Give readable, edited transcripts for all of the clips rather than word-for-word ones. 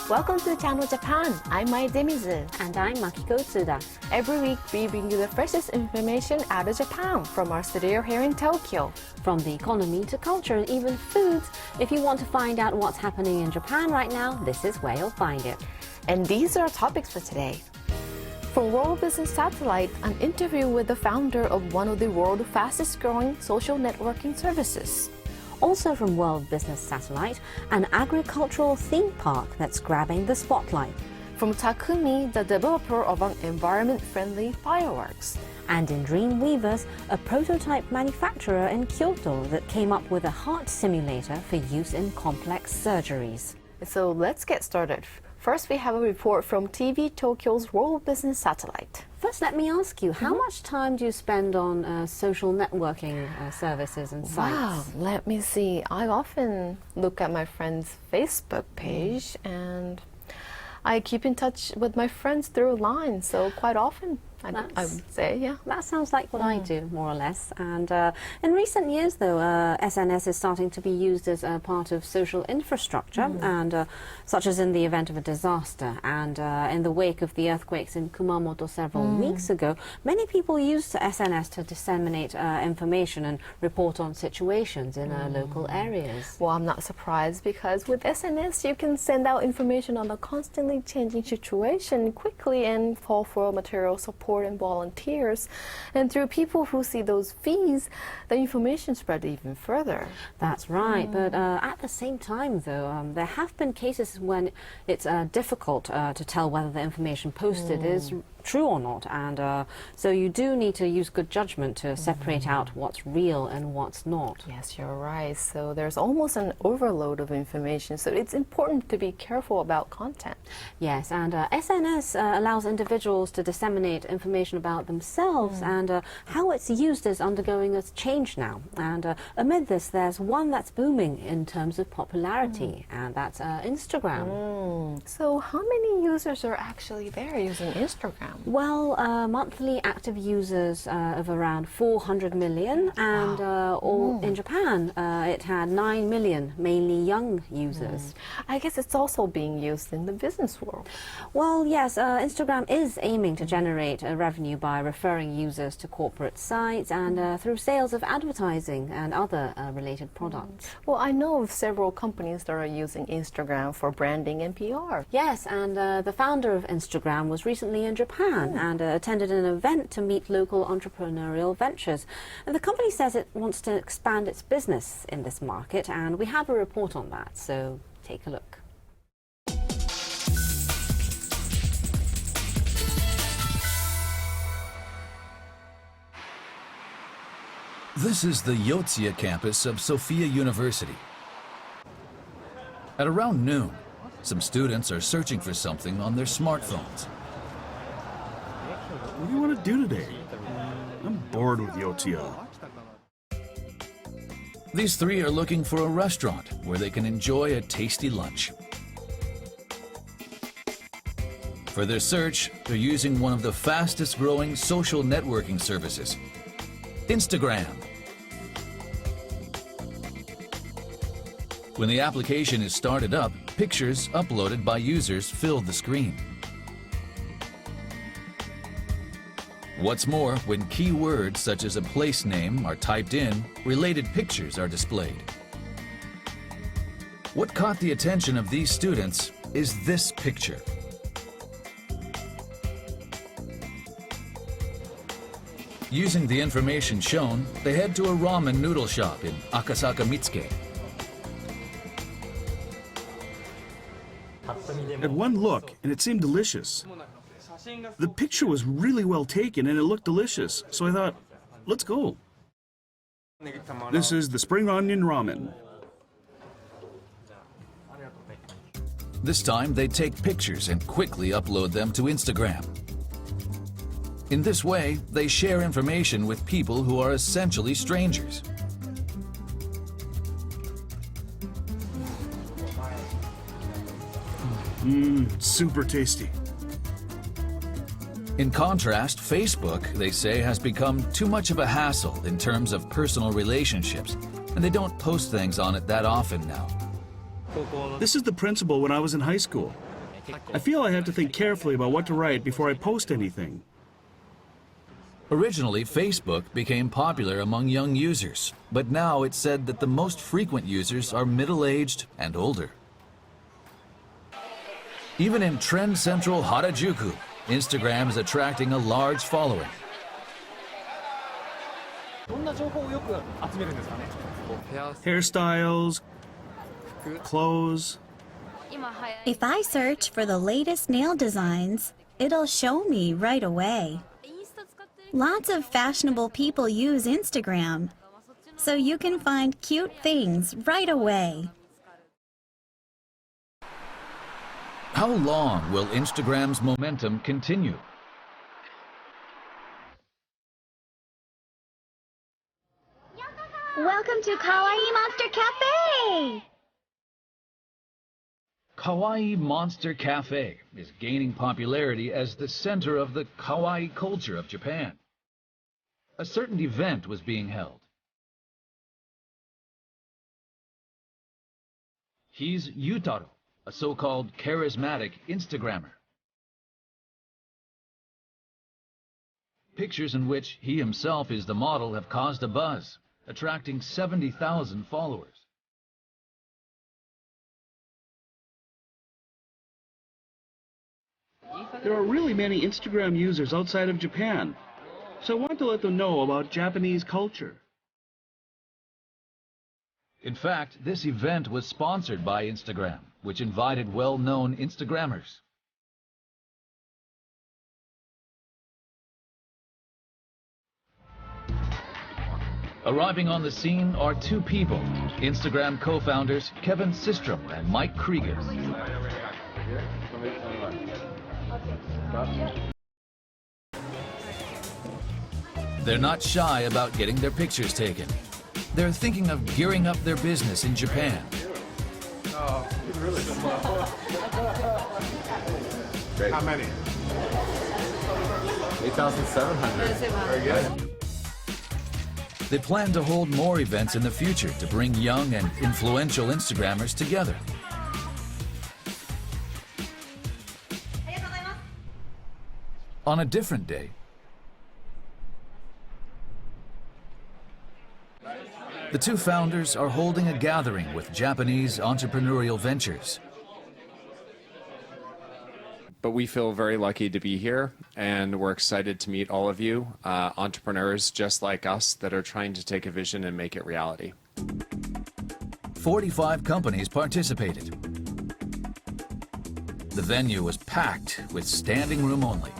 Welcome to Channel Japan. I'm Mai Demizu. And I'm Makiko Tsuda. Every week we bring you the freshest information out of Japan from our studio here in Tokyo. From the economy to culture and even foods, if you want to find out what's happening in Japan right now, this is where you'll find it. And these are our topics for today. From World Business Satellite, an interview with the founder of one of the world's fastest growing social networking services. Also from World Business Satellite, an agricultural theme park that's grabbing the spotlight. From Takumi, the developer of an environment-friendly fireworks. And in Dreamweavers, a prototype manufacturer in Kyoto that came up with a heart simulator for use in complex surgeries. So let's get started. First, we have a report from TV Tokyo's World Business Satellite. First, let me ask you, how much time do you spend on social networking services and sites? Wow, let me see. I often look at my friend's Facebook page and I keep in touch with my friends through line, so quite often I would say, yeah. That sounds like what I do, more or less. And in recent years, though, SNS is starting to be used as a part of social infrastructure, and such as in the event of a disaster. And in the wake of the earthquakes in Kumamoto several weeks ago, many people used SNS to disseminate information and report on situations in local areas. Well, I'm not surprised because with SNS, you can send out information on a constantly changing situation quickly and call for material support and volunteers, and through people who see those feeds, the information spread even further. That's right, but at the same time, though, there have been cases when it's difficult to tell whether the information posted is true or not, and so you do need to use good judgment to separate out what's real and what's not. Yes, you're right. So there's almost an overload of information, so it's important to be careful about content. Yes, and SNS allows individuals to disseminate information about themselves, and how it's used is undergoing a change now. And amid this, there's one that's booming in terms of popularity, and that's Instagram. So how many users are actually there using Instagram? Well, monthly active users of around 400 million, and all in Japan it had 9 million, mainly young users. I guess it's also being used in the business world. Well, yes, Instagram is aiming to generate revenue by referring users to corporate sites and through sales of advertising and other related products. Well, I know of several companies that are using Instagram for branding and PR. Yes, and the founder of Instagram was recently in Japan and attended an event to meet local entrepreneurial ventures. And the company says it wants to expand its business in this market, and we have a report on that, so take a look. This is the Yotsuya campus of Sophia University. At around noon, some students are searching for something on their smartphones. What do you want to do today? I'm bored with Yotsuya. These three are looking for a restaurant where they can enjoy a tasty lunch. For their search, they're using one of the fastest growing social networking services, Instagram. When the application is started up, pictures uploaded by users fill the screen. What's more, when keywords such as a place name are typed in, related pictures are displayed. What caught the attention of these students is this picture. Using the information shown, they head to a ramen noodle shop in Akasaka Mitsuke. At one look, and it seemed delicious. The picture was really well taken and it looked delicious, so I thought, let's go. This is the spring onion ramen. This time they take pictures and quickly upload them to Instagram. In this way, they share information with people who are essentially strangers. Super tasty. In contrast, Facebook, they say, has become too much of a hassle in terms of personal relationships, and they don't post things on it that often now. This is the principal when I was in high school. I feel I have to think carefully about what to write before I post anything. Originally, Facebook became popular among young users, but now it's said that the most frequent users are middle-aged and older. Even in trend central Harajuku, Instagram is attracting a large following. Hairstyles, clothes. If I search for the latest nail designs, it'll show me right away. Lots of fashionable people use Instagram, so you can find cute things right away. How long will Instagram's momentum continue? Welcome to Kawaii Monster Cafe! Kawaii Monster Cafe is gaining popularity as the center of the kawaii culture of Japan. A certain event was being held. He's Yutaro, a so-called charismatic Instagrammer. Pictures in which he himself is the model have caused a buzz, attracting 70,000 followers. There are really many Instagram users outside of Japan, so I want to let them know about Japanese culture. In fact, this event was sponsored by Instagram, which invited well-known Instagrammers. Arriving on the scene are two people, Instagram co-founders Kevin Systrom and Mike Krieger. They're not shy about getting their pictures taken. They're thinking of gearing up their business in Japan. How many? 8,700. Very good. They plan to hold more events in the future to bring young and influential Instagrammers together. On a different day, the two founders are holding a gathering with Japanese entrepreneurial ventures. But we feel very lucky to be here, and we're excited to meet all of you, entrepreneurs just like us that are trying to take a vision and make it reality. 45 companies participated. The venue was packed with standing room only.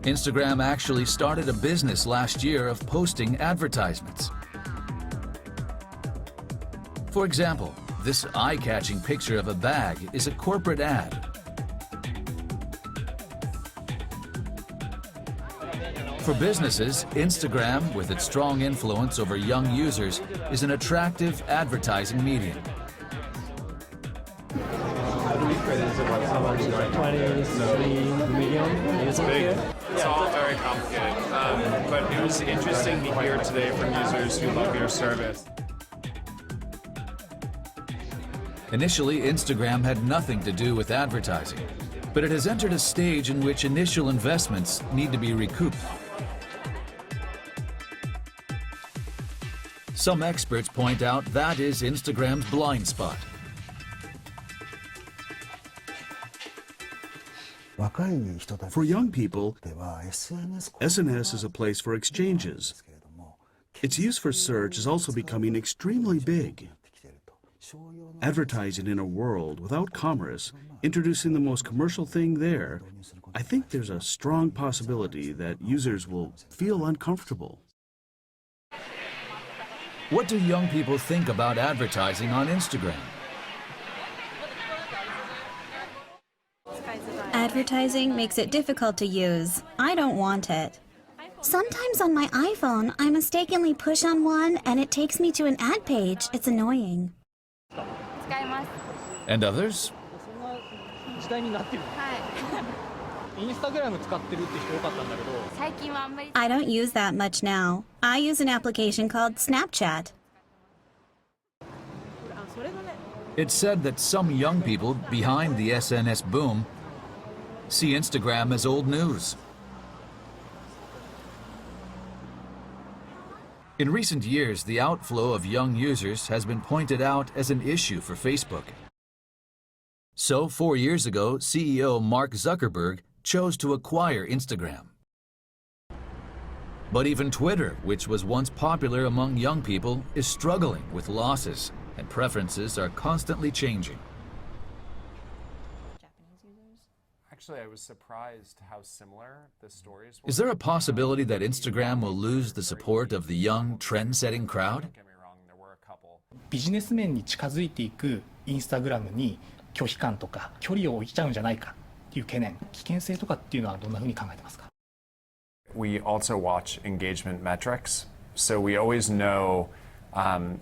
Instagram actually started a business last year of posting advertisements. For example, this eye-catching picture of a bag is a corporate ad. For businesses, Instagram, with its strong influence over young users, is an attractive advertising medium. 23 million users here. It's all very complicated, but it was interesting to hear today from users who love your service. Initially, Instagram had nothing to do with advertising, but it has entered a stage in which initial investments need to be recouped. Some experts point out that is Instagram's blind spot. For young people, SNS is a place for exchanges. Its use for search is also becoming extremely big. Advertising in a world without commerce, introducing the most commercial thing there, I think there's a strong possibility that users will feel uncomfortable. What do young people think about advertising on Instagram? Advertising makes it difficult to use. I don't want it. Sometimes on my iPhone, I mistakenly push on one and it takes me to an ad page. It's annoying. And others? 時代になってる。インスタグラム使ってるって人多かったんだけど。 I don't use that much now. I use an application called Snapchat. It's said that some young people behind the SNS boom see Instagram as old news. In recent years, the outflow of young users has been pointed out as an issue for Facebook. So, 4 years ago, CEO Mark Zuckerberg chose to acquire Instagram. But even Twitter, which was once popular among young people, is struggling with losses, and preferences are constantly changing. Actually, I was surprised how similar the stories were. Is there a possibility that Instagram will lose the support of the young, trend-setting crowd? Don't get me wrong, there were a couple. ビジネス面に近づいていくインスタグラムに拒否感とか距離を置いちゃうんじゃないかっていう懸念、危険性とかっていうのはどんなふうに考えてますか？ We also watch engagement metrics, so we always know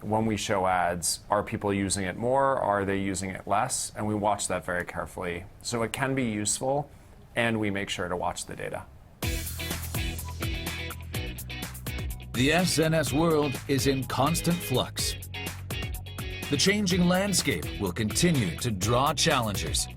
when we show ads, are people using it more, are they using it less, and we watch that very carefully. So it can be useful, and we make sure to watch the data. The SNS world is in constant flux. The changing landscape will continue to draw challengers.